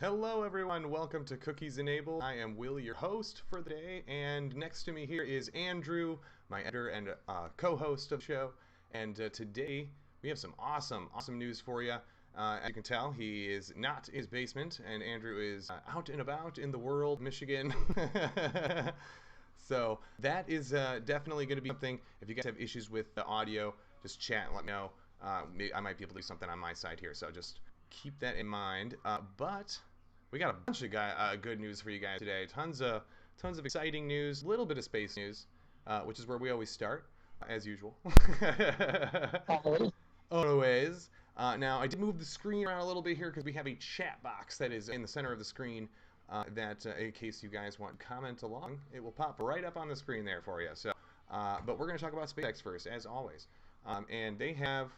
Hello everyone, welcome to Cookies Enabled. I am Will, your host for the day, and next to me here is Andrew, my editor and co-host of the show. And today we have some awesome news for you. As you can tell, he is not in his basement, and Andrew is out and about in the world, Michigan. So that is definitely going to be something. If you guys have issues with the audio, just chat and let me know. I might be able to do something on my side here, so just keep that in mind. But we got a bunch of good news for you guys today. Tons of exciting news, a little bit of space news, which is where we always start, as usual. Always. Now, I did move the screen around a little bit here because we have a chat box that is in the center of the screen that, in case you guys want to comment along, it will pop right up on the screen there for you. So, but we're going to talk about SpaceX first, as always. And they have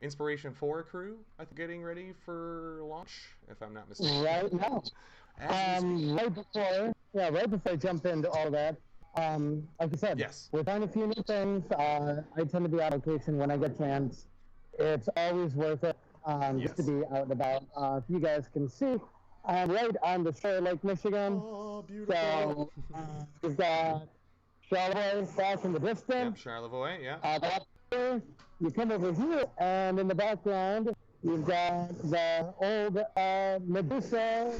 Inspiration4 Crew, I think, getting ready for launch, if I'm not mistaken. Right now. Right before I jump into all that, like I said, yes, we're trying a few new things. I tend to be on location when I get a chance. It's always worth it just to be out and about. If you guys can see, I'm right on the shore of Lake Michigan. Oh, beautiful. So we've got Charlevoix back in the distance. Yep, Charlevoix, yeah. You come over here, and in the background, you've got the old Medusa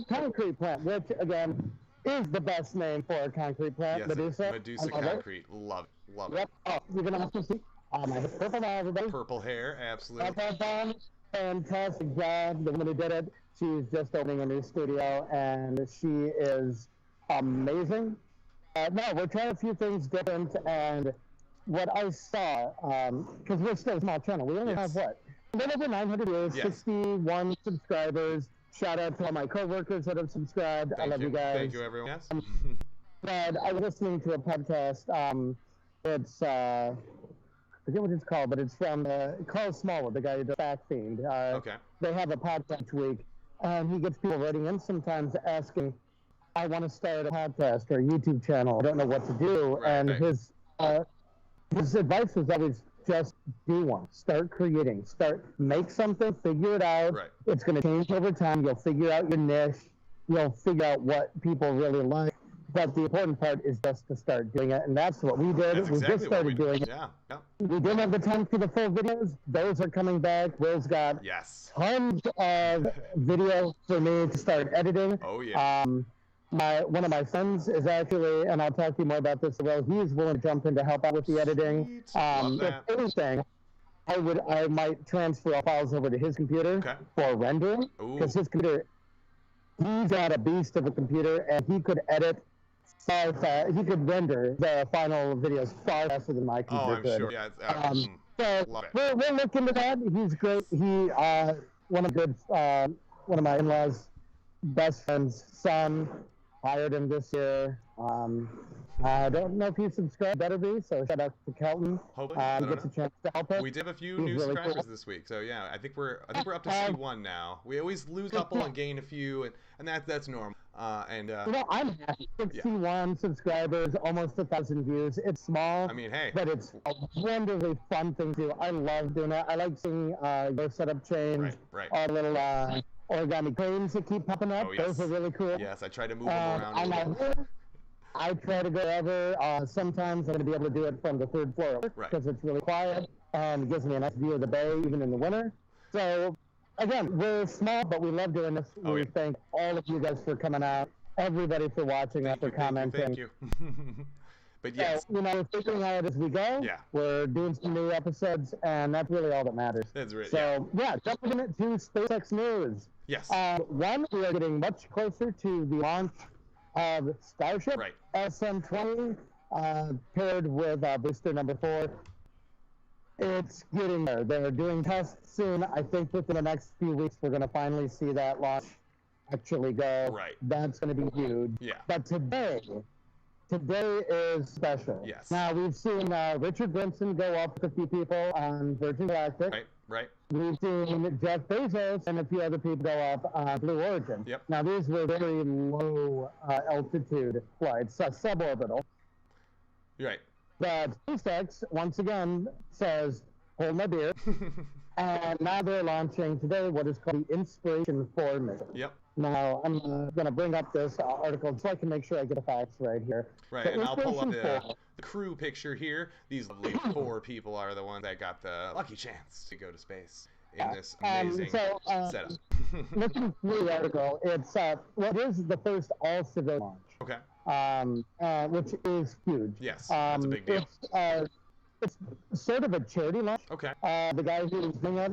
concrete plant, which, again, is the best name for a concrete plant. Yes, Medusa. Medusa concrete. Love it. Yep. Oh, you're going to have to see my purple hair, everybody. Purple hair, absolutely. Fantastic job. The woman who did it, she's just opening a new studio, and she is amazing. No, we're trying a few things different, and what I saw, because we're still a small channel, we only have what? A little over 900 views, 61 subscribers. Shout out to all my coworkers that have subscribed. I love you guys. Thank you, everyone. Yes. But I was listening to a podcast. It's I forget what it's called, but it's from Carl Smallwood, the guy who does Fact Fiend. Okay. They have a podcast each week, and he gets people writing in sometimes asking, "I want to start a podcast or a YouTube channel. I don't know what to do." His advice was always just do one. Start creating. Make something, figure it out. Right. It's going to change over time. You'll figure out your niche. You'll figure out what people really like. But the important part is just to start doing it. And that's what we did. That's we exactly just started doing it. Yeah. We didn't have the time for the full videos. Those are coming back. Will's got tons of video for me to start editing. Oh, yeah. One of my friends is actually, and I'll talk to you more about this as well, he's willing to jump in to help out with the editing. If anything, I might transfer all files over to his computer for rendering, because his computer, he's got a beast of a computer, and he could edit he could render the final videos far faster than my computer could. Sure. Yeah, so we're looking to that. He's great. He one of my in-laws' best friend's son hired him this year. I don't know if he's subscribed, better be, so shout out to Kelton. Hopefully, he gets a chance to help us. We did have a few new subscribers this week, so yeah, I think we're up to C1 now. We always lose a couple and gain a few, and that's normal. I'm happy. 61 subscribers, almost 1,000 views. It's small. I mean, hey, but it's a wonderfully fun thing to do. I love doing it. I like seeing your setup change. Right. All little origami cranes that keep popping up. Those are really cool. Yes, I try to move them around. I try to go wherever. Sometimes I'm going to be able to do it from the third floor because it's really quiet and it gives me a nice view of the bay even in the winter. So again, we're small, but we love doing this. We thank all of you guys for coming out, everybody for watching, for commenting. Thank you. But yes, so, we're figuring out as we go. Yeah. We're doing some new episodes, and that's really all that matters. That's right. So jumping into SpaceX news. Yes. One, we are getting much closer to the launch of Starship SM-20 paired with booster number 4. It's getting there. They're doing tests soon. I think within the next few weeks, we're going to finally see that launch actually go. Right. That's going to be huge. Yeah. But today is special. Yes. Now, we've seen Richard Branson go up with a few people on Virgin Galactic. Right. We've seen Jeff Bezos and a few other people go up on Blue Origin. Yep. Now, these were very low altitude flights, suborbital. Right. But SpaceX, once again, says, hold my beer. And now they're launching today what is called the Inspiration4 mission. Yep. Now, I'm going to bring up this article so I can make sure I get the facts right here. Right, So and I'll pull up Inspiration4 the crew picture here. These lovely 4 people are the ones that got the lucky chance to go to space in this amazing setup. Looking through the article, it's what is the first all-civilian launch. Okay. Which is huge. Yes, that's a big deal. It's sort of a charity launch. Okay. The guy who's doing it,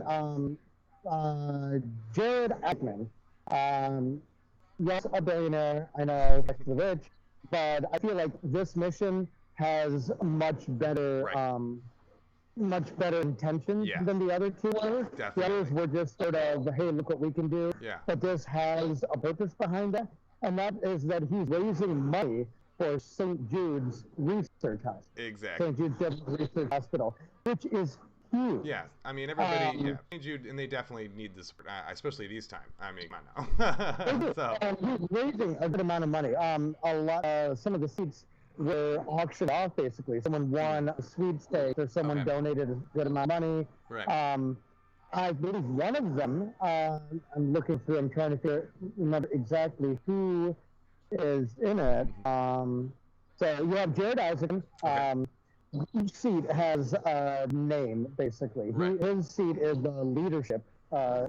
Jared Ackman. Yes, a billionaire. I know, the rich, but I feel like this mission has much better, much better intentions than the other 2 were. Definitely. The others were just sort of, hey, look what we can do. Yeah. But this has a purpose behind it, and that is that he's raising money for St. Jude's Research Hospital. Exactly. St. Jude's Research Hospital, which is huge. Yeah, I mean, everybody, St. Jude, and they definitely need this, especially these times. I mean, I know. So. He's raising a good amount of money. Some of the seats were auctioned off, basically. Someone won a sweepstakes, or someone donated a good amount of money. Right. I believe one of them, I'm looking through, I'm trying to remember exactly who is in it. So you have Jared Isaacson. Each seat has a name, basically. Right. His seat is the leadership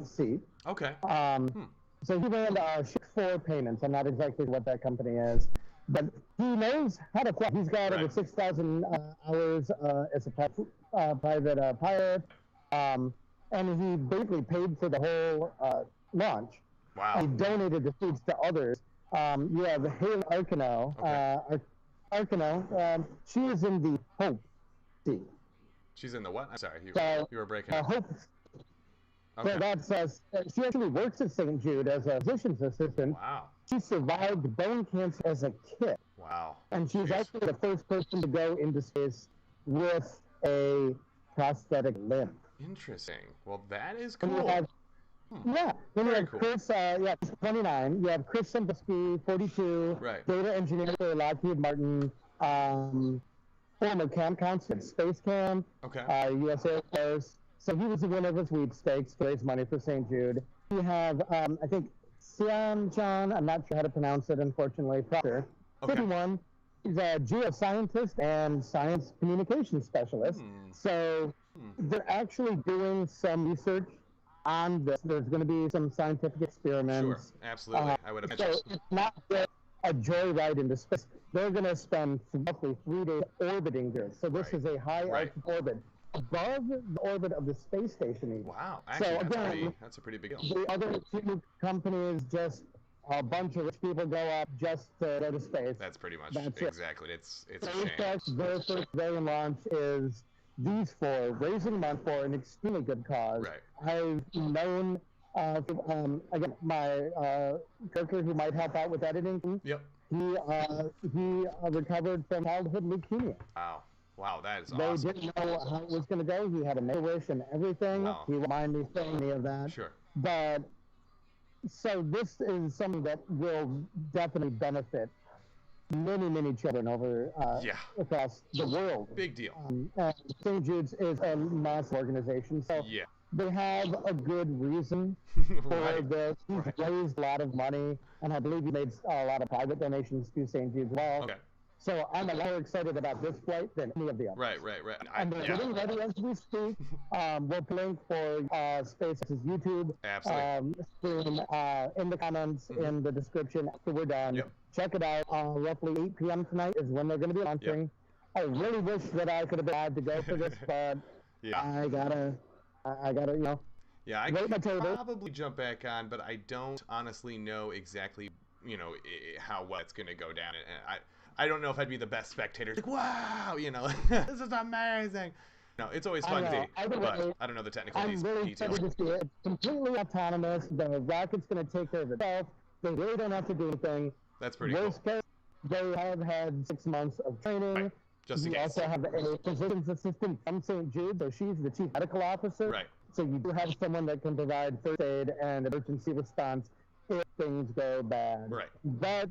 seat. Okay. So he ran Shift4 Payments. I'm not exactly what that company is, but he knows how to fly. He's got over 6,000 hours as a private pilot, and he basically paid for the whole launch. Wow. He donated the seats to others. You have Haley Arcano. She is in the Hope seat. She's in the what? I'm sorry, you were breaking up. Hope. Okay. So that's she actually works at St. Jude as a physician's assistant. Wow. She survived bone cancer as a kid. Wow. And she's actually the first person to go into space with a prosthetic limb. Interesting. Well, that is And cool. you have, then you have cool. Chris, 29. You have Chris Simbaski, 42. Right. Data engineer for Lockheed Martin. Former camp counselor at Space Camp. Okay. U.S. Air Force. So he was the winner of a sweepstakes to raise money for St. Jude. You have, I think, Sian John, I'm not sure how to pronounce it, unfortunately, Proctor, 51. He's a geoscientist and science communication specialist. So they're actually doing some research on this. There's going to be some scientific experiments. Sure, absolutely. I would imagine. So it's not just a joyride into space. They're going to spend roughly 3 days orbiting the Earth. So this is a high altitude orbit, above the orbit of the space station even. Wow, actually, that's a pretty big deal. The other 2 companies, just a bunch of rich people go up just to go to space. That's pretty much exactly. It's a shame. Their first day in launch is these 4 raising money for an extremely good cause. Right. I've known, again, my character who might help out with editing. Yep. He recovered from childhood leukemia. Wow, that is awesome. They didn't know how it was going to go. He had a make-a-wish and everything. Wow. He wouldn't mind me saying any of that. Sure. But, so this is something that will definitely benefit many, many children over across the world. Big deal. And St. Jude's is a massive organization, so they have a good reason for this. He's raised a lot of money, and I believe he made a lot of private donations to St. Jude's as well. Okay. So I'm a lot more excited about this flight than any of the others. Right. And we're getting ready as we speak. We'll link for SpaceX's YouTube stream in the comments, in the description after we're done. Check it out. Roughly 8 p.m. tonight is when they're going to be launching. I really wish that I could have been alive to go for this, but I gotta, you know. Yeah, I could probably jump back on, but I don't honestly know exactly, you know, how well it's going to go down. And I don't know if I'd be the best spectator. Like, wow, you know, this is amazing. No, it's always fun to see, but I don't know the technical details. I'm really excited to see it. It's completely autonomous. The rocket's going to take care of itself. They really don't have to do anything. That's pretty Worst case, they have had 6 months of training. Right. Just in case. You also have a physician's assistant from St. Jude, so she's the chief medical officer. Right. So you do have someone that can provide first aid and emergency response if things go bad. Right. But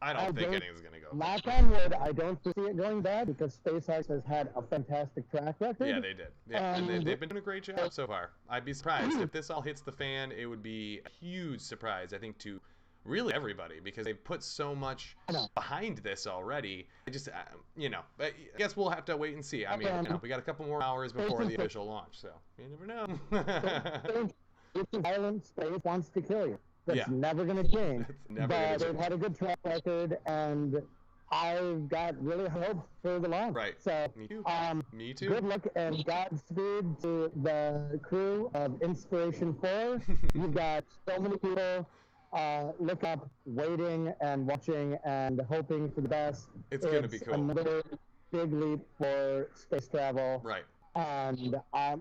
I don't think anything's going to go. Knock on wood, I don't see it going bad because SpaceX has had a fantastic track record. Yeah, they did. Yeah, and they've been doing a great job so far. I'd be surprised if this all hits the fan. It would be a huge surprise, I think, to really everybody, because they've put so much behind this already. I just, but I guess we'll have to wait and see. I mean, we got a couple more hours before the official launch, so you never know. Violent space wants to kill you. That's never going to change. But they've had a good track record, and I've got really hope for the launch. Right. So, Me too. Good luck and Godspeed to the crew of Inspiration4. You've got so many people look up, waiting and watching and hoping for the best. It's going to be cool. Another big leap for space travel. Right. And I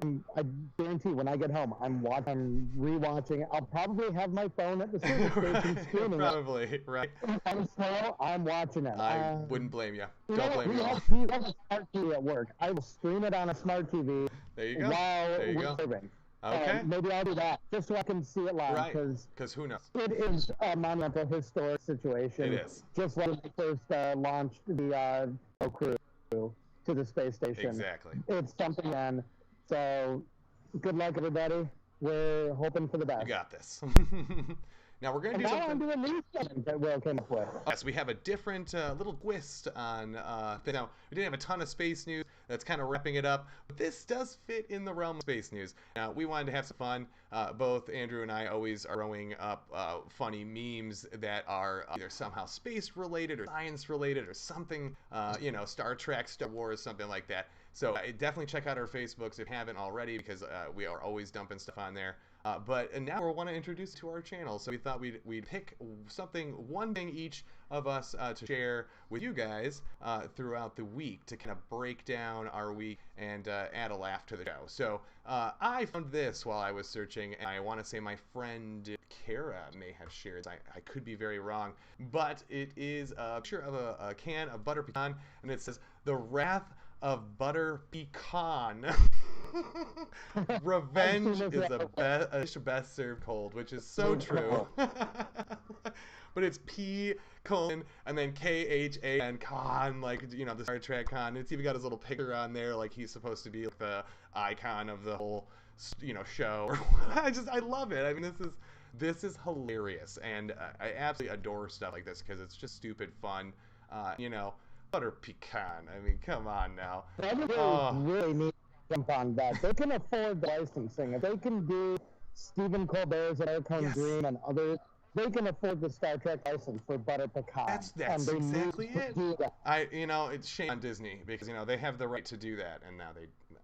guarantee when I get home, I'm rewatching. I'll probably have my phone at the service station streaming. Probably, right. I'm watching it. I wouldn't blame you. Don't blame me. We have a smart TV at work. I will stream it on a smart TV. There you go. While we're serving. Okay. Maybe I'll do that just so I can see it live. Right. Because who knows? It is a monumental, historic situation. It is. Just like we first launched the crew to the space station. Exactly. It's something, man. So, good luck, everybody. We're hoping for the best. You got this. Now we're going to do something. something. Now I'm doing news segment that Will came up with. Yes, we have a different little twist on thing. Now, we didn't have a ton of space news. That's kind of wrapping it up. But this does fit in the realm of space news. Now, we wanted to have some fun. Both Andrew and I always are throwing up funny memes that are either somehow space related or science related or something, Star Trek, Star Wars, something like that. So definitely check out our Facebooks if you haven't already, because we are always dumping stuff on there. But now we want to introduce to our channel, so we thought we'd pick one thing each of us to share with you guys throughout the week to kind of break down our week and add a laugh to the show. So I found this while I was searching, and I want to say my friend Kara may have shared. I could be very wrong, but it is a picture of a can of butter pecan, and it says, "The Wrath of Butter Pecan." Revenge is a dish best served cold, which is so true. But it's P colon and then KHAN con, like the Star Trek con. It's even got his little picture on there, like he's supposed to be like the icon of the whole show. I love it. I mean, this is hilarious, and I absolutely adore stuff like this because it's just stupid fun. Butter pecan. I mean, come on now. Really need to jump on that. They can afford the licensing. If they can do Stephen Colbert's and Aircon Green and others, they can afford the Star Trek license for butter pecan. That's exactly it. It's shame on Disney because they have the right to do that, and now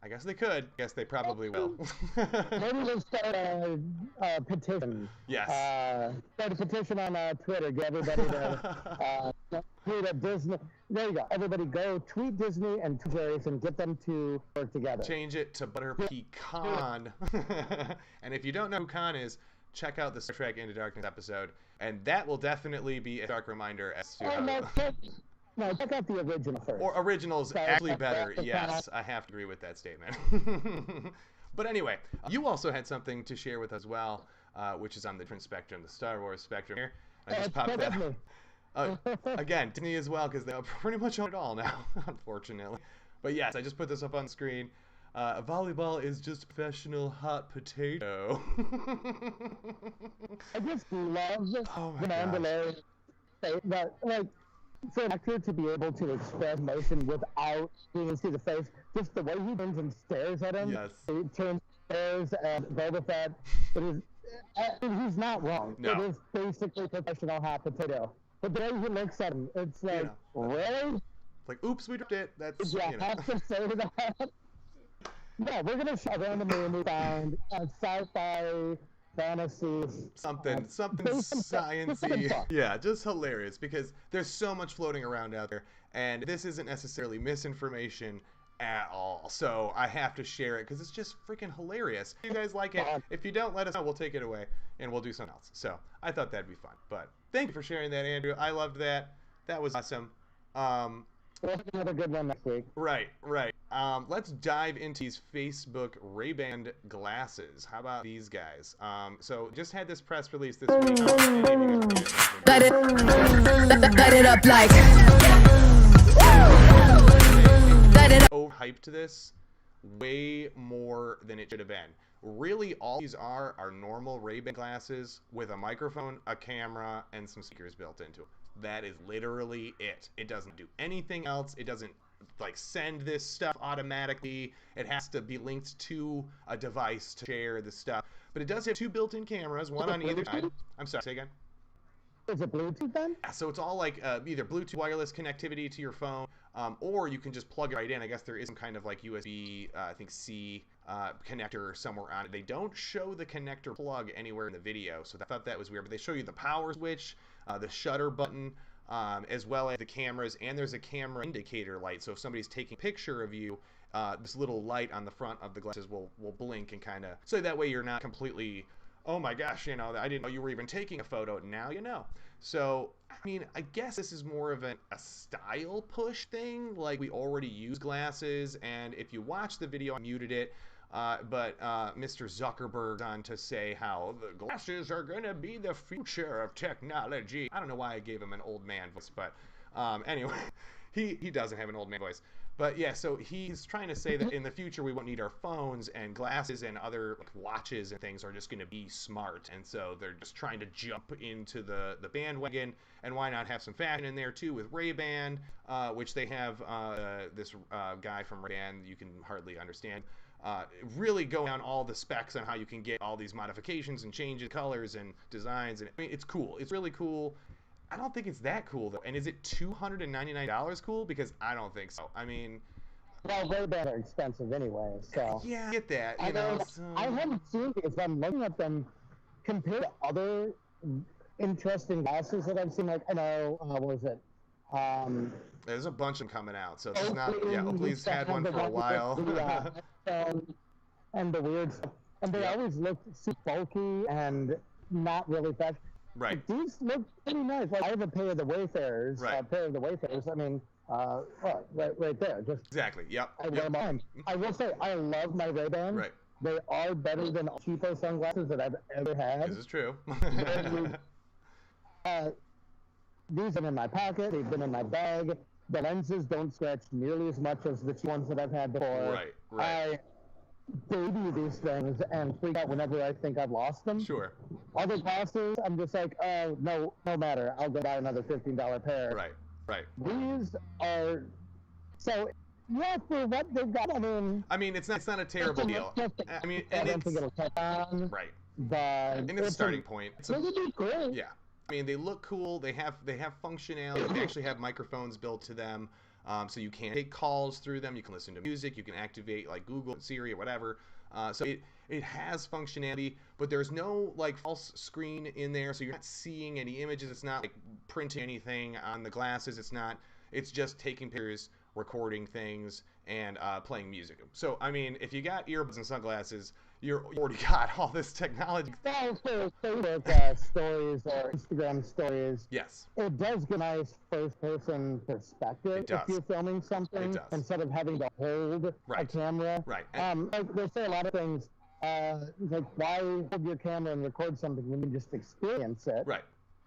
I guess they could. I guess they probably will. Maybe we'll start a petition. Yes. Start a petition on Twitter. Get everybody to tweet at Disney. There you go. Everybody go tweet Disney and Jerry's and get them to work together. Change it to butter pecan. And if you don't know who Khan is, check out the Star Trek Into Darkness episode, and that will definitely be a dark reminder as to how... No, check out the original first. Or original's actually better. Yes, I have to agree with that statement. But anyway, you also had something to share with us as well, which is on the different spectrum, the Star Wars spectrum here. I just popped that. Again, Disney as well, because they pretty much own it all now, unfortunately. But yes, I just put this up on the screen. Volleyball is just professional hot potato. I just love the Mandalorian. Like, for an actor to be able to express emotion without being able to see the face, just the way he turns and stares at him. Yes. He turns, stares at Boba Fett. He's not wrong. No. It is basically professional hot potato. But the way he looks at him, it's like, really? Like, oops, we dropped it. That's, have to say that. No, we're going to show randomly we found sci-fi, fantasy. Something sciencey. Yeah, just hilarious because there's so much floating around out there, and this isn't necessarily misinformation at all. So I have to share it because it's just freaking hilarious. If you guys like it, if you don't, let us know. We'll take it away and we'll do something else. So I thought that'd be fun. But thank you for sharing that, Andrew. I loved that. That was awesome. We'll have another good one next week. Right, right. Let's dive into these Facebook Ray-Ban glasses. How about these guys? So just had this press release this week. Light it up like. Overhyped this way more than it should have been. Really, all these are normal Ray-Ban glasses with a microphone, a camera, and some speakers built into it. That is literally it. It doesn't do anything else. It doesn't like send this stuff automatically. It has to be linked to a device to share the stuff. But it does have two built-in cameras, one on either side. I'm sorry, say again. Is it Bluetooth then? Yeah, so it's all like either Bluetooth wireless connectivity to your phone, or you can just plug it right in. I guess there is some kind of like USB, I think C connector somewhere on it. They don't show the connector plug anywhere in the video, so I thought that was weird. But they show you the power switch, the shutter button, as well as the cameras, and there's a camera indicator light. So if somebody's taking a picture of you, this little light on the front of the glasses will blink and kind of, so that way you're not completely, oh my gosh, you know, I didn't know you were even taking a photo. Now you know. So, I mean, I guess this is more of a style push thing. Like, we already use glasses, and if you watch the video, I muted it, but Mr. Zuckerberg's on to say how the glasses are going to be the future of technology. I don't know why I gave him an old man voice, but anyway, he doesn't have an old man voice. But yeah, so he's trying to say that in the future we won't need our phones, and glasses and other like watches and things are just going to be smart. And so they're just trying to jump into the bandwagon. And why not have some fashion in there too with Ray-Ban, which they have this guy from Ray-Ban you can hardly understand. Really go down all the specs on how you can get all these modifications and changes, colors and designs. And I mean, it's cool. It's really cool. I don't think it's that cool though. And is it $299 cool? Because I don't think so. I mean, well, Ray-Ban are expensive anyway, so yeah, I get that. You know, so... I haven't seen because I'm looking at them compared to other interesting glasses that I've seen. Like I know, what was it? There's a bunch of them coming out, so it's not. Yeah, Oakley's had one for a while. And the weird stuff, and they always look super bulky and not really fast. Right. But these look pretty nice. Like I have a pair of the Wayfarers. Right. A pair of the Wayfarers. I mean, right there. Just exactly. Yep. I wear mine. I will say I love my Ray-Ban. Right. They are better than cheapo sunglasses that I've ever had. This is true. These have been in my pocket. They've been in my bag. The lenses don't scratch nearly as much as the ones that I've had before. Right. Right. I baby these things and freak out whenever I think I've lost them. Sure. Other glasses, I'm just like, oh, no matter. I'll go buy another $15 pair. Right, right. These are, so, yeah, for what they've got, I mean, it's not a terrible deal. I mean, I and don't think it'll catch on. Right. But and it's a starting point. It's great. Yeah. I mean, they look cool. They have functionality. They actually have microphones built to them. So you can take calls through them. You can listen to music. You can activate like Google, Siri, or whatever. So it has functionality, but there's no like false screen in there. So you're not seeing any images. It's not like printing anything on the glasses. It's just taking pictures, recording things, and playing music. So I mean, if you got earbuds and sunglasses, you already got all this technology. Well, for Facebook stories or Instagram stories, yes, it does get a nice first-person perspective if you're filming something instead of having to hold a camera. Right. Like they say a lot of things, like why hold your camera and record something when you just experience it? Right.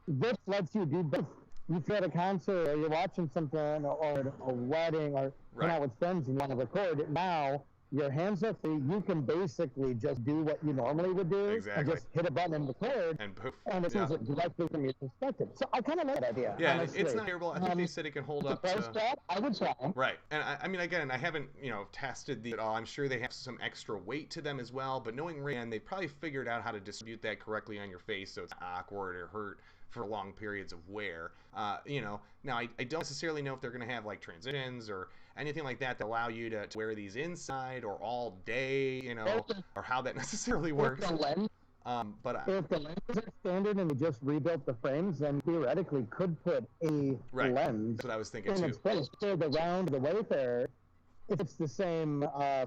This lets you do both. If you're at a concert or you're watching something or a wedding or hanging out with friends and you want to record it now. Your hands are free. You can basically just do what you normally would do. Exactly. And just hit a button and record. And poof. And it sees it directly from your perspective. So I kind of like that idea. Yeah, honestly. It's not terrible. I think they said it can hold up to... I would try. Right. And I mean, again, I haven't, tested these at all. I'm sure they have some extra weight to them as well. But knowing Ray-Ban, they probably figured out how to distribute that correctly on your face so it's not awkward or hurt for long periods of wear. Now I don't necessarily know if they're going to have like transitions or anything like that allow you to wear these inside or all day, or how that necessarily works. If the lenses are standard and they just rebuilt the frames, then theoretically could put a lens. That's what I was thinking in too. its place. So the round, the Wayfarer, if it's the same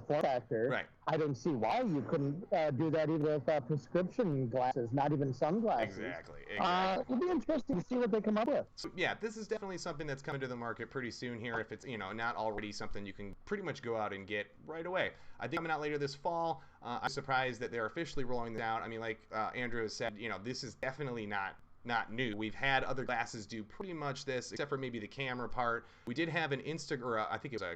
form factor, Right. I don't see why you couldn't do that even with prescription glasses, not even sunglasses. Exactly. It'll be interesting to see what they come up with. So, yeah, this is definitely something that's coming to the market pretty soon here. If it's, not already something you can pretty much go out and get right away. I think coming out later this fall. I'm surprised that they're officially rolling this out. I mean, like Andrew has said, this is definitely not new. We've had other glasses do pretty much this, except for maybe the camera part. We did have an I think it was a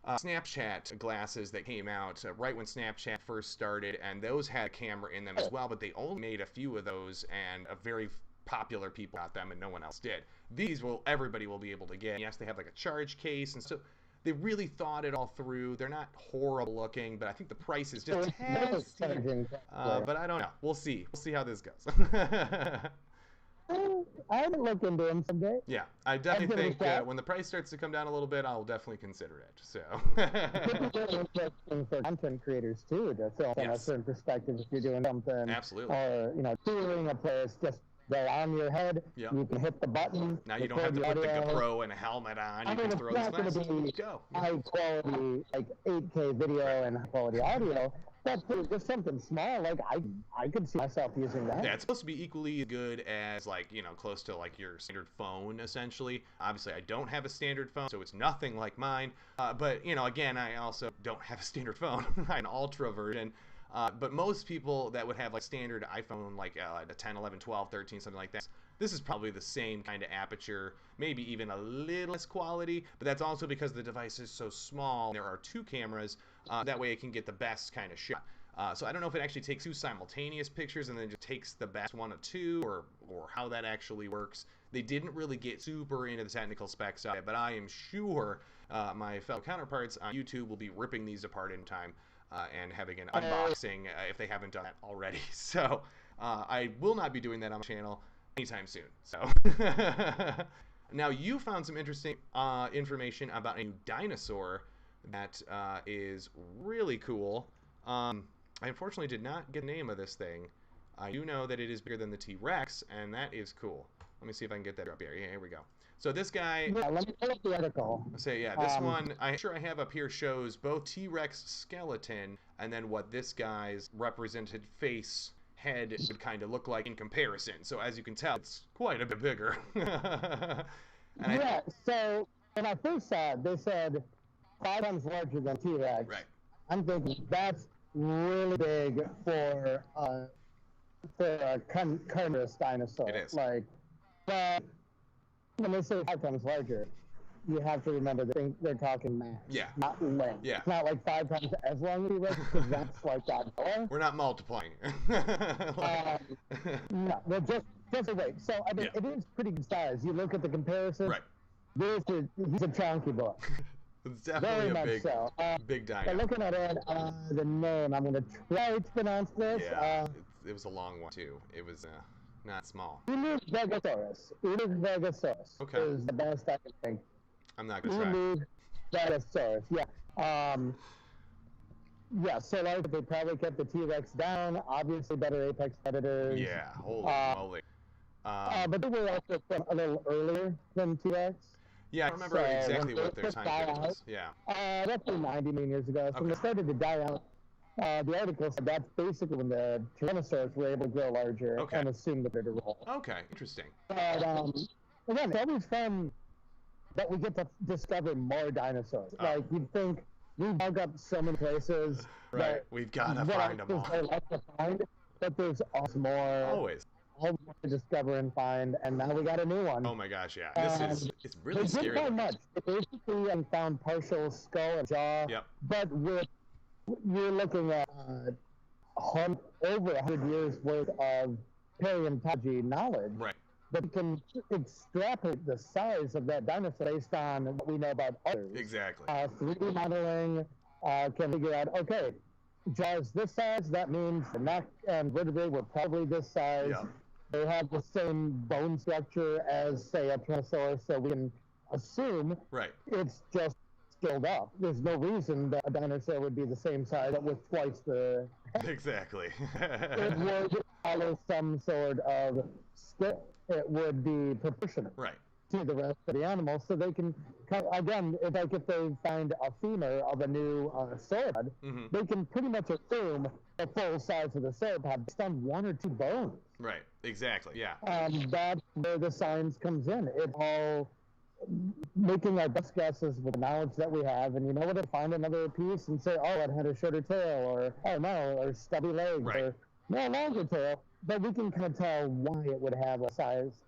Snapchat glasses that came out right when Snapchat first started, and those had a camera in them as well, but they only made a few of those, and a very popular people got them, and no one else did. These everybody will be able to get. Yes, they have like a charge case, and so they really thought it all through. They're not horrible looking, but I think the price is just steep. But I don't know. We'll see. We'll see how this goes. I would look into them someday. Yeah, I definitely think when the price starts to come down a little bit, I'll definitely consider it. So. It's really interesting for content creators too to film from a certain perspective if you're doing something. Absolutely. Or touring a place, just they're on your head. Yep. You can hit the button. Now you don't have to put the GoPro and a helmet on. You can throw this glasses. Go. High quality, like 8K video and high quality audio. That's just something small. Like I could see myself using that. Yeah, it's supposed to be equally good as close to like your standard phone essentially. Obviously, I don't have a standard phone, so it's nothing like mine. But again, I also don't have a standard phone. I have an Ultra version. But most people that would have like standard iPhone, like a 10, 11, 12, 13, something like that, this is probably the same kind of aperture, maybe even a little less quality, but that's also because the device is so small. There are two cameras, that way it can get the best kind of shot. So I don't know if it actually takes two simultaneous pictures and then just takes the best one of two, or how that actually works. They didn't really get super into the technical specs of it, but I am sure my fellow counterparts on YouTube will be ripping these apart in time. And having an unboxing if they haven't done that already. So I will not be doing that on my channel anytime soon. So now you found some interesting information about a new dinosaur that is really cool. I unfortunately did not get the name of this thing. I do know that it is bigger than the T-Rex, and that is cool. Let me see if I can get that up here. Yeah, here we go. So this guy. Yeah, let me pull up the article. This one, I'm sure I have up here, shows both T-Rex skeleton and then what this guy's represented head would kind of look like in comparison. So as you can tell, it's quite a bit bigger. So when I first saw it, they said 5 times larger than T-Rex. Right. I'm thinking that's really big for a carnivorous dinosaur. It is. But when they say 5 times larger, you have to remember they're talking mass, not length. Yeah. It's not like 5 times as long as T-Rex, because that's like Godzilla. We're not multiplying. No, well, just wait. So I mean, it is pretty good size. You look at the comparison. Right. He's a chunky boy. It's definitely a big dino. But looking at it, the name, I'm going to try to pronounce this. Yeah, it was a long one too. It was not small. Ulus vegasaurus. Okay. Is the best I can think. I'm not going to try. Ulus vegasaurus, so they probably kept the T-Rex down. Obviously, better apex predators. Yeah, holy moly. But they were also a little earlier than T-Rex. Yeah, I remember exactly what their time period was. Yeah. Roughly 90 million years ago. So when they started to die out, the article said that's basically when the Tyrannosaurs were able to grow larger and assume the bigger role. Okay, interesting. But again, it's always fun that we get to discover more dinosaurs. Like, you'd think we've dug up so many places. Right, we've got to find them all. Left to find, but there's also more. Always. All to discover and find, and now we got a new one. Oh my gosh, yeah. It's really scary. They didn't find much. They basically found partial skull and jaw. Yep. But you're looking at over 100 years worth of paleontology knowledge. Right. But you can extrapolate the size of that dinosaur based on what we know about others. Exactly. 3D modeling can figure out, okay, jaws this size, that means the neck and vertebrae were probably this size. Yep. They have the same bone structure as, say, a Tyrannosaurus, so we can assume it's just scaled up. There's no reason that a dinosaur would be the same size, but with twice the... Exactly. It would follow some sort of scale. It would be proportional. Right. to the rest of the animals, so they can, again, if they find a femur of a new sauropod, they can pretty much assume the full size of the sauropod based on one or two bones. Right. Exactly. Yeah. That's where the science comes in. It's all making our best guesses with the knowledge that we have, and you know what, to find another piece and say, oh, it had a shorter tail, or oh no, or stubby legs, or no, longer tail, but we can kind of tell why it would have a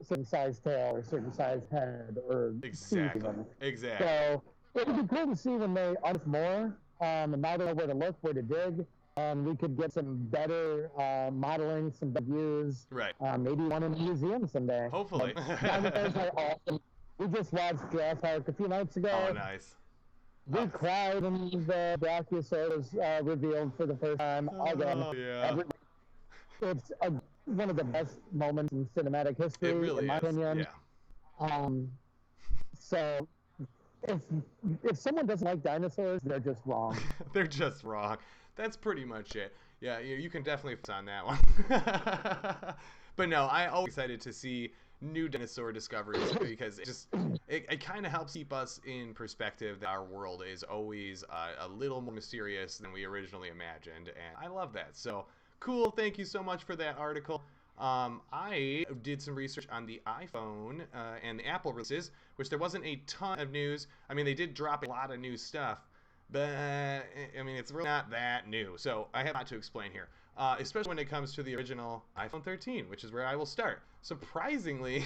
certain size tail, or certain size head, or exactly. Exactly. So it would be cool to see when they unearth more, and now they know where to look, where to dig, and we could get some better modeling, some better views. Right. Maybe one in a museum someday. Hopefully. Dinosaurs are awesome. We just watched Jurassic Park a few nights ago. Oh, nice. We cried when the Brachiosaurus was revealed for the first time. Again, yeah. It's one of the best moments in cinematic history, in my opinion. Yeah. So, if someone doesn't like dinosaurs, they're just wrong. They're just wrong. That's pretty much it. Yeah, you can definitely focus on that one. But no, I'm always excited to see new dinosaur discoveries because it kind of helps keep us in perspective that our world is always a little more mysterious than we originally imagined, and I love that. So cool. Thank you so much for that article. I did some research on the iPhone and the Apple releases, which there wasn't a ton of news. I mean, they did drop a lot of new stuff, but I mean, it's really not that new. So I have a lot to explain here. Especially when it comes to the original iPhone 13, which is where I will start. Surprisingly,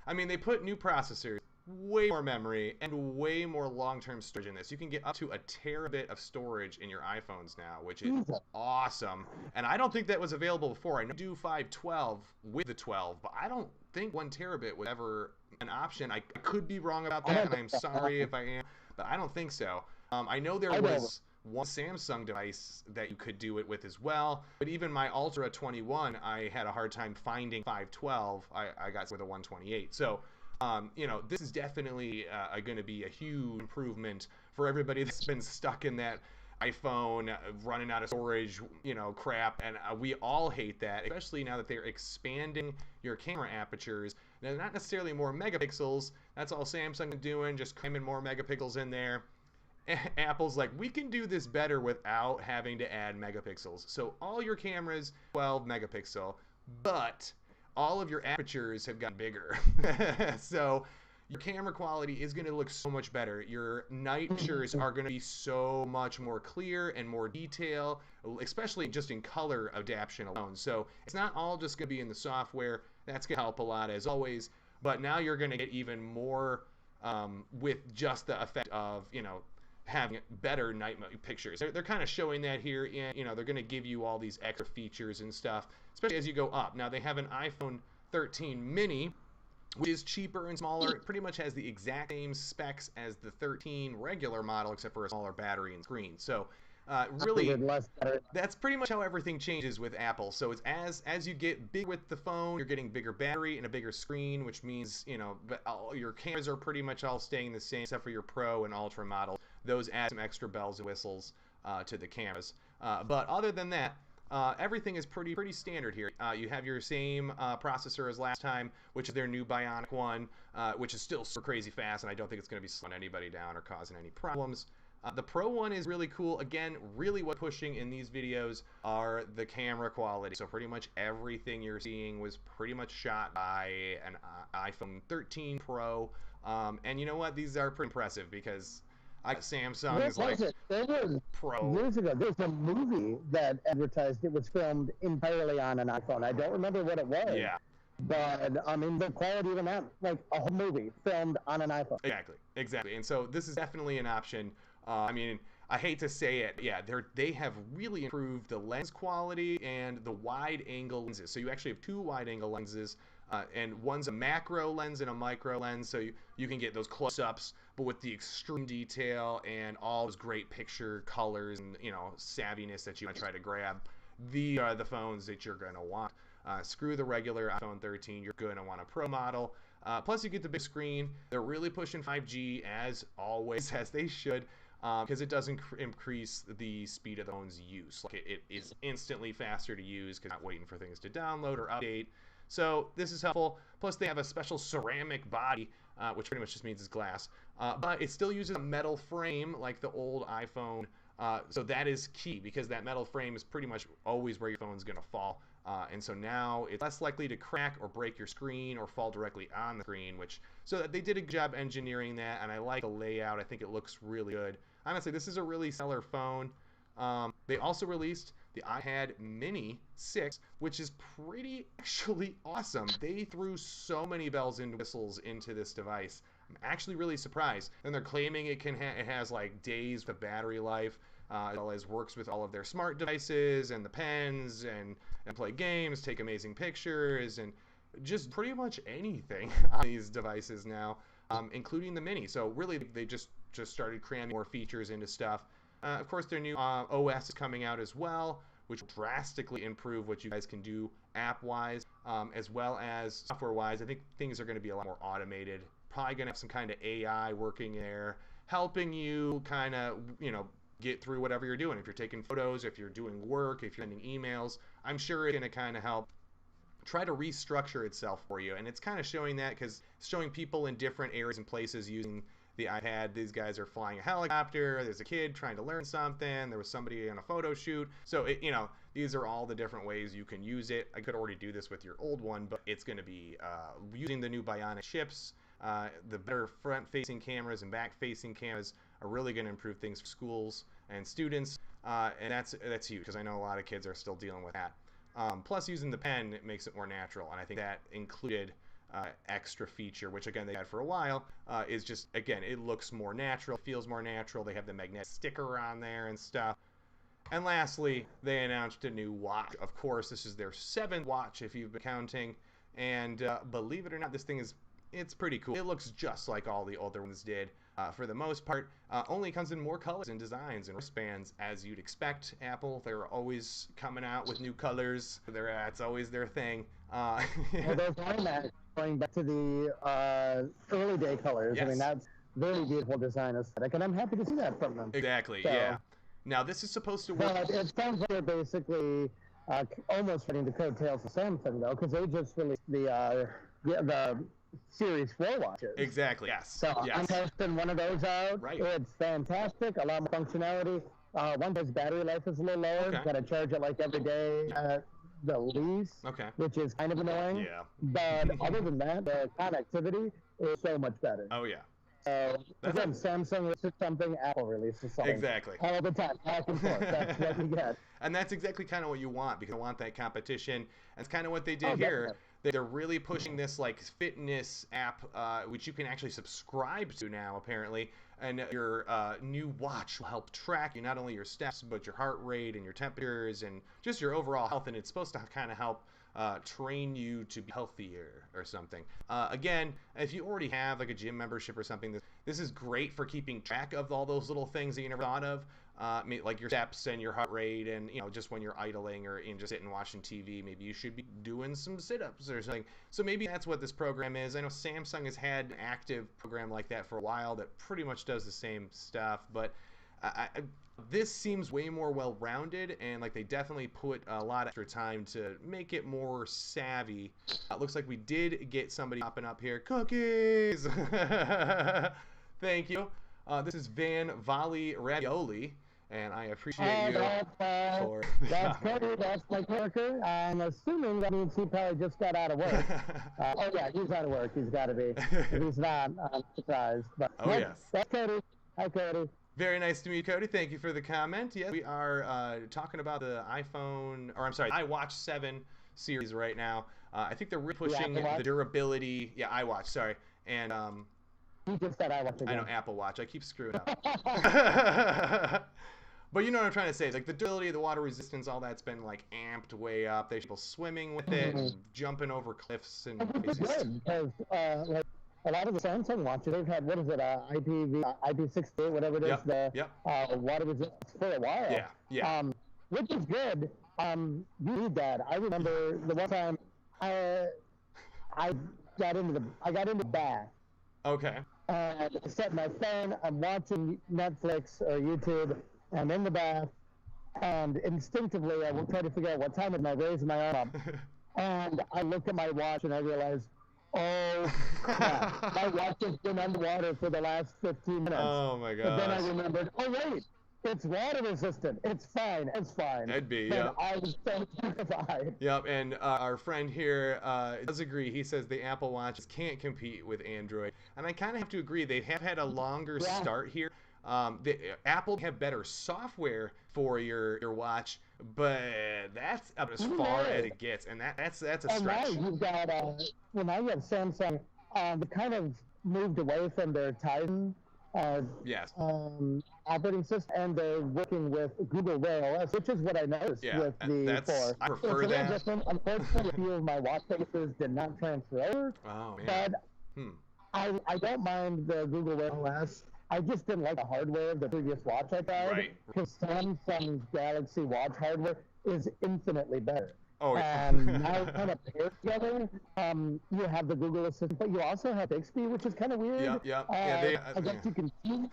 I mean, they put new processors, way more memory, and way more long-term storage in this. You can get up to a terabit of storage in your iPhones now, which is awesome. And I don't think that was available before. I know you do 512 with the 12, but I don't think 1 terabit was ever an option. I could be wrong about that, and I'm sorry if I am, but I don't think so. I know there was one Samsung device that you could do it with as well, but even my Ultra 21, I had a hard time finding 512. I got with a 128. So, you know, this is definitely going to be a huge improvement for everybody that's been stuck in that iPhone running out of storage, you know, crap, and we all hate that, especially now that they're expanding your camera apertures. Now, not necessarily more megapixels. That's all Samsung is doing, just cramming more megapixels in there. Apple's like, we can do this better without having to add megapixels. So all your cameras, 12 megapixel, but all of your apertures have gotten bigger. So your camera quality is going to look so much better. Your night pictures are going to be so much more clear and more detail, especially just in color adaptation alone. So it's not all just going to be in the software. That's going to help a lot as always. But now you're going to get even more with just the effect of, you know, having better night pictures. They're kind of showing that here, and you know, they're going to give you all these extra features and stuff, especially as you go up. Now they have an iPhone 13 mini, which is cheaper and smaller. It pretty much has the exact same specs as the 13 regular model, except for a smaller battery and screen. So really, that's pretty much how everything changes with Apple. So it's as you get big with the phone, you're getting bigger battery and a bigger screen, which means, you know, your cameras are pretty much all staying the same, except for your Pro and Ultra models. Those add some extra bells and whistles to the cameras. But other than that, everything is pretty standard here. You have your same processor as last time, which is their new Bionic one, which is still super crazy fast, and I don't think it's going to be slowing anybody down or causing any problems. The Pro one is really cool. Again, really what's pushing in these videos are the camera quality. So pretty much everything you're seeing was pretty much shot by an iPhone 13 Pro. And you know what? These are pretty impressive because Samsung is like Pro. Years ago, there was a movie that advertised it was filmed entirely on an iPhone. I don't remember what it was. Yeah. But, I mean, the quality of that, like a whole movie filmed on an iPhone. Exactly. And so this is definitely an option. I mean, I hate to say it, yeah, they have really improved the lens quality and the wide-angle lenses. So you actually have 2 wide-angle lenses, and one's a macro lens and a micro lens, so you can get those close-ups, but with the extreme detail and all those great picture colors and, you know, savviness that you want to try to grab. These are the phones that you're going to want. Screw the regular iPhone 13, you're going to want a Pro model. Plus, you get the big screen. They're really pushing 5G, as always, as they should. Because it doesn't increase the speed of the phone's use. Like it is instantly faster to use because you're not waiting for things to download or update. So this is helpful. Plus they have a special ceramic body, which pretty much just means it's glass. But it still uses a metal frame like the old iPhone. So that is key because that metal frame is pretty much always where your phone's going to fall. And so now it's less likely to crack or break your screen or fall directly on the screen, so they did a good job engineering that, and I like the layout. I think it looks really good. Honestly, this is a really stellar phone. They also released the iPad Mini 6, which is pretty actually awesome. They threw so many bells and whistles into this device. I'm actually really surprised. And they're claiming it has like days of battery life, as well as works with all of their smart devices and the pens and play games, take amazing pictures, and just pretty much anything on these devices now, including the Mini. So really, they just started cramming more features into stuff. Of course, their new OS is coming out as well, which will drastically improve what you guys can do app-wise, as well as software-wise. I think things are going to be a lot more automated. Probably going to have some kind of AI working there, helping you kind of, get through whatever you're doing. If you're taking photos, if you're doing work, if you're sending emails, I'm sure it's going to kind of help try to restructure itself for you. And it's kind of showing that because it's showing people in different areas and places using the iPad. These guys are flying a helicopter. There's a kid trying to learn something. There was somebody on a photo shoot. So, these are all the different ways you can use it. I could already do this with your old one, but it's going to be using the new Bionic chips. The better front-facing cameras and back-facing cameras are really going to improve things for schools and students, and that's huge because I know a lot of kids are still dealing with that. Plus, using the pen, it makes it more natural, and I think that included extra feature, which again they had for a while, is just, again, it looks more natural, feels more natural. They have the magnetic sticker on there and stuff. And lastly, they announced a new watch. Of course, this is their 7th watch if you've been counting, and believe it or not, this thing it's pretty cool. It looks just like all the older ones did. For the most part, only comes in more colors and designs and wristbands, as you'd expect. Apple, they're always coming out with new colors. That's always their thing. Well, they're going back to the early day colors. Yes. I mean, that's very beautiful design aesthetic, and I'm happy to see that from them. Exactly, So, yeah. Now, this is supposed to work. But it sounds like they're basically almost getting the coattails of Samsung, though, because they just released the Series 4 watches. Exactly, yes. So yes. I'm testing one of those out. Right. It's fantastic, a lot more functionality. One guy's battery life is a little lower. Okay. Got to charge it like every day, the least, Okay. which is kind of annoying. Yeah. But other than that, the connectivity is so much better. Oh, yeah. So again, Samsung releases something, Apple releases something. Exactly. All the time, back and forth. That's what you get. And that's exactly kind of what you want, because you want that competition. That's kind of what they did here. Definitely. They're really pushing this like fitness app, which you can actually subscribe to now, apparently. And your new watch will help track you, not only your steps, but your heart rate and your temperatures and just your overall health. And it's supposed to kind of help train you to be healthier or something. Again, if you already have like a gym membership or something, this is great for keeping track of all those little things that you never thought of. Like your steps and your heart rate, and just when you're idling or just sitting watching TV, maybe you should be doing some sit-ups or something. So maybe that's what this program is. I know Samsung has had an active program like that for a while that pretty much does the same stuff, but this seems way more well-rounded, and like they definitely put a lot of extra time to make it more savvy. Looks like we did get somebody popping up here. Cookies! Thank you. This is Van Volley Ravioli, and I appreciate you for... That's Cody, that's my coworker. I'm assuming that means he probably just got out of work. Oh yeah, he's out of work. He's got to be. If he's not, I'm surprised. But yes. That's Cody. Hi, Cody. Very nice to meet you, Cody. Thank you for the comment. Yes, we are talking about the iWatch 7 series right now. I think they're really pushing the durability. Yeah, iWatch, sorry. And he just said iWatch again. I know, Apple Watch. I keep screwing up. But you know what I'm trying to say. Like the durability, the water resistance, all that's been like amped way up. There's people swimming with it, and jumping over cliffs, and it's good because like a lot of the Samsung watches, they've had IP68, whatever it is, water resistance for a while. Yeah, yeah. Which is good. You need that. I remember the one time I got into the bath. Okay. I set my phone. I'm watching Netflix or YouTube. I'm in the bath, and instinctively I will try to figure out what time it is, and I raise my arm up. and I looked at my watch and I realized, oh crap, my watch has been underwater for the last 15 minutes. Oh my But then I gosh. remembered, oh wait, it's water resistant. It's fine. It's fine. That'd be, And yep. I was so terrified. Yep, and our friend here does agree. He says the Apple Watches can't compete with Android, and I kind of have to agree. They have had a longer start here. Apple have better software for your watch, but that's about as far as it gets, and that's a stretch. Now you've got now you have Samsung. They kind of moved away from their Titan Yes. operating system, and they're working with Google Wear OS, which is what I noticed with the 4. I prefer that. Different. Unfortunately, a few of my watch faces did not transfer over. Oh man. But I don't mind the Google Wear OS. I just didn't like the hardware of the previous watch I tried. Right. Because Samsung's Galaxy Watch hardware is infinitely better. Oh, yeah. And now kind of paired together, you have the Google Assistant, but you also have Bixby, which is kind of weird. Yeah. I guess you can see.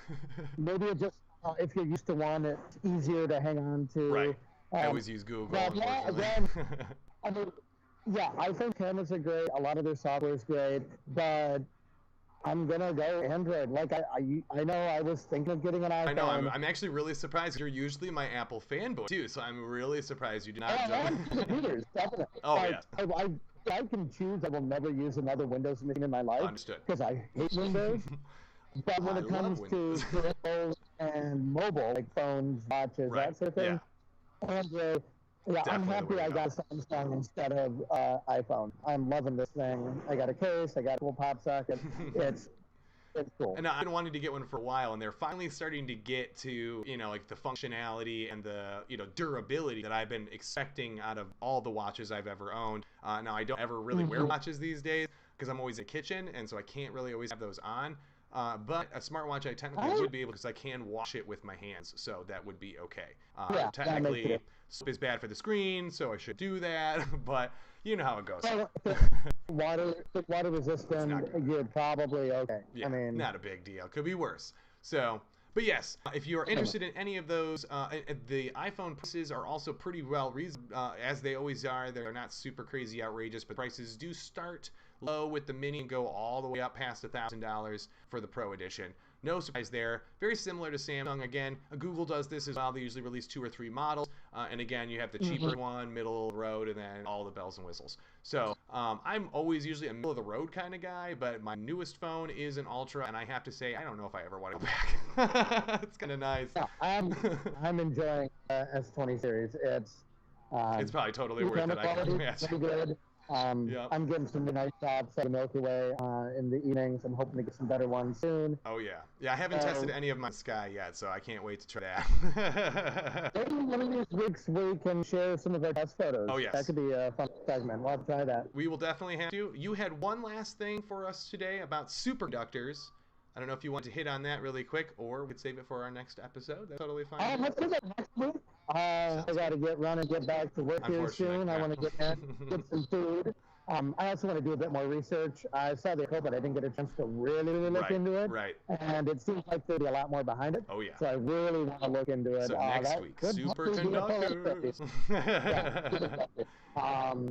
Maybe it just, if you're used to one, it's easier to hang on to. Right. I always use Google. But yeah, again, I mean, yeah, I think cameras are great. A lot of their software is great, but I'm gonna go Android. Like I know I was thinking of getting an iPhone. I know. I'm actually really surprised. You're usually my Apple fanboy too, so I'm really surprised you did not. I am computers, definitely. Oh like, yeah. I can choose. I will never use another Windows machine in my life. Understood. Because I hate Windows. But when it comes to peripherals and mobile, like phones, watches, that sort of thing, Android. Yeah, I'm happy I got Samsung instead of iPhone. I'm loving this thing. I got a case. I got a cool pop socket. It's cool. And I've been wanting to get one for a while, and they're finally starting to get to, like the functionality and the, durability that I've been expecting out of all the watches I've ever owned. Now, I don't ever really wear watches these days because I'm always in the kitchen, and so I can't really always have those on. But a smartwatch I technically would be able, because I can wash it with my hands, so that would be okay. Technically, soap is bad for the screen, so I should do that, but you know how it goes. Water resistant, you're probably okay. Yeah, I mean, not a big deal. Could be worse. So, but yes, if you're interested in any of those, the iPhone prices are also pretty well reasonable, as they always are. They're not super crazy outrageous, but prices do start low with the Mini and go all the way up past $1,000 for the Pro Edition. No surprise there. Very similar to Samsung. Again, Google does this as well. They usually release 2 or 3 models. And again, you have the cheaper one, middle of the road, and then all the bells and whistles. So I'm always usually a middle of the road kind of guy, but my newest phone is an Ultra, and I have to say, I don't know if I ever want to go back. It's kind of nice. Yeah, I'm enjoying S20 series. It's probably totally worth it. I can imagine. Good. I'm getting some nice shots at the Milky Way in the evenings. I'm hoping to get some better ones soon. Oh yeah, I haven't tested any of my Sky yet, so I can't wait to try that. Maybe one of these weeks we can share some of our test photos. Oh yes, that could be a fun segment. We'll have to try that. We will definitely have to. You had one last thing for us today about superconductors. I don't know if you want to hit on that really quick, or we could save it for our next episode. That's totally fine. Let's do that next week. I got to get back to work here soon. I want to get some food. I also want to do a bit more research. I saw the article, but I didn't get a chance to really look into it. Right. And it seems like there'll be a lot more behind it. Oh yeah. So I really want to look into it. So next week, superconductors.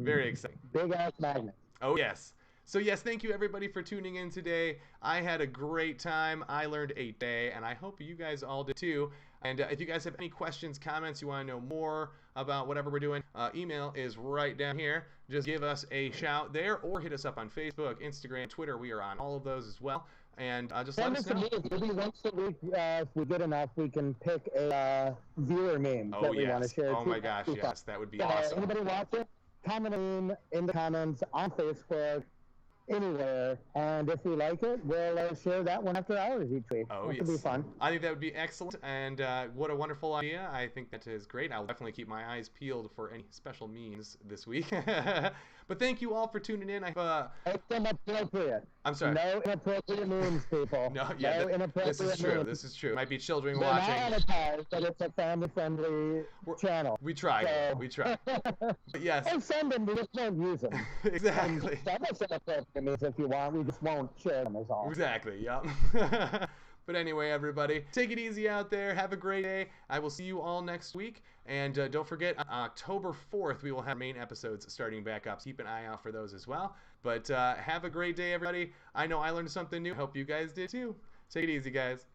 Very exciting. Big ass magnet. Oh yes. So yes, thank you everybody for tuning in today. I had a great time. I learned a day, and I hope you guys all did too. And if you guys have any questions, comments, you want to know more about whatever we're doing, email is right down here. Just give us a shout there, or hit us up on Facebook, Instagram, Twitter. We are on all of those as well. And just let us know. Maybe once a week, if we get enough, we can pick a viewer meme that we want to share. Oh my gosh, yes, that would be awesome. Anybody watch it? Comment in the comments on Facebook, anywhere, and if we like it, we'll share that one after hours each week. Oh, that would be fun. I think that would be excellent, and what a wonderful idea. I think that is great. I'll definitely keep my eyes peeled for any special memes this week. But thank you all for tuning in. It's inappropriate. I'm sorry. No inappropriate memes, people. No inappropriate this is true. memes. This is true. It might be children They're watching. not monetized, but it's a family-friendly channel. We try. So. We try. But yes. Hey, send them. We just won't use them. Exactly. That makes inappropriate memes if you want. We just won't share them as all. Exactly. Yep. But anyway, everybody, take it easy out there. Have a great day. I will see you all next week. And don't forget, October 4th, we will have main episodes starting back up. So keep an eye out for those as well. But have a great day, everybody. I know I learned something new. I hope you guys did too. Take it easy, guys.